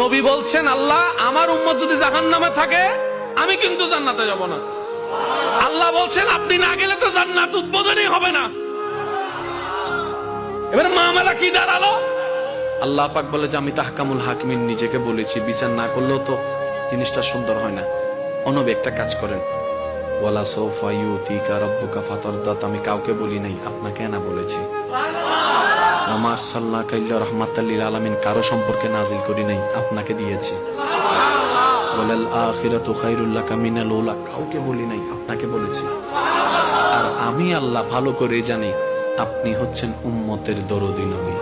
নবী বলছেন, আল্লাহ আমার উম্মত যদি জাহান্নামে থাকে আমি কিন্তু জান্নাতে যাব না। আল্লাহ বলছেন আপনি না গেলে তো জান্নাত উদ্বোধনই হবে না। এবারে মামলা কি দাঁড়ালো? আল্লাহ পাক বলে যে আমি তাহকামুল হাকিমিন নিজেকে বলেছি, বিচার না করলেও তো জিনিসটা সুন্দর হয় না। অনবী একটা কাজ করেন, ওয়ালা সাউফা ইউতিকা রাব্বুকা ফাতারদাত, আমি কাউকে বলি নাই, আপনাকে না বলেছি। ওমা আরসালনাকা ইল্লা রাহমাতাল লিল আলামিন, কারো সম্পর্কে নাজিল করি নাই, আপনাকে দিয়েছি। ওয়ালাল আখিরাতু খায়রুল লাকা মিনাল উলা, কাউকে বলি নাই, আপনাকে বলেছি। আর আমি আল্লাহ ভালো করে জানি আপনি হচ্ছেন উম্মতের দরদি নবী।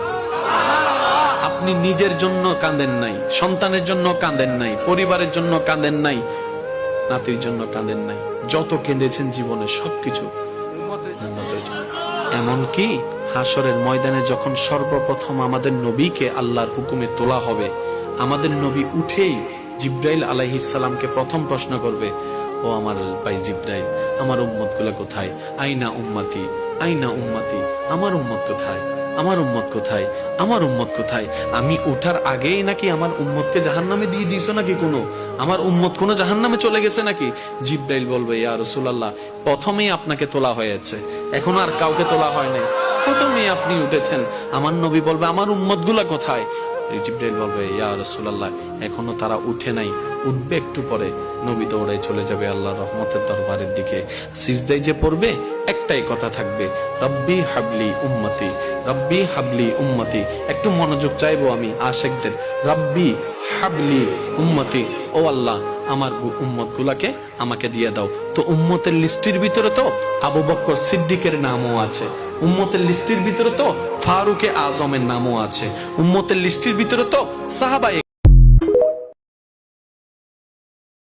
আপনি নিজের জন্য কাঁদেন নাই, সন্তানের জন্য কাঁদেন নাই, পরিবারের জন্য কাঁদেন নাই, নাতির জন্য কাঁদেন নাই, যত কেঁদেছেন জীবনে সবকিছু উম্মতের জন্য। এমনকি হাসরের ময়দানে যখন সর্বপ্রথম আমাদের নবীকে আল্লাহর হুকুমে তোলা হবে, আমাদের নবী উঠেই জিব্রাইল আলাইহিস সালামকে প্রথম প্রশ্ন করবে, ও আমার ভাই জিব্রাইল, আমার উম্মত গুলা কোথায়? আইনা উম্মতি, আইনা উম্মতি, আমার উম্মত কোথায়? আমার উম্মত কোথায়? আমার উম্মত কোথায়? আমি ওঠার আগেই নাকি আমার উম্মতকে জাহান্নামে দিয়ে দিয়েছো নাকি? কোনো আমার উম্মত কোনো জাহান্নামে চলে গেছে নাকি? জিব্রাইল বলবে, ইয়া রাসূলুল্লাহ, প্রথমেই আপনাকে তোলা হয়েছে, এখন আর কাউকে তোলা হয় নাই, প্রথমেই আপনি উঠেছেন। আমার নবী বলবে, আমার উম্মত গুলা কোথায়? জিব্রাইল বলবে, ইয়া রাসূলুল্লাহ, এখনো তারা উঠে নাই, উঠবে একটু পরে। নবী দৌড়ায় চলে যাবে আল্লাহর রহমতের দরবারের দিকে। সিজদায় যে পড়বে, একটাই কথা থাকবে, রব্বি হাবলি উম্মতি, রব্বি হাবলি উম্মতি। একটু মনোযোগ চাইবো আমি আশিকদের, রব্বি হাবলি উম্মতি, ও আল্লাহ আমার উম্মত গুলাকে আমাকে দিয়ে দাও। তো উম্মতের লিস্টির ভিতরে তো আবু বকর সিদ্দিকের নামও আছে, উম্মতের লিস্টির ভিতরে তো ফারুকে আজমের নামও আছে, উম্মতের লিস্টির ভিতরে তো সাহাবায়ে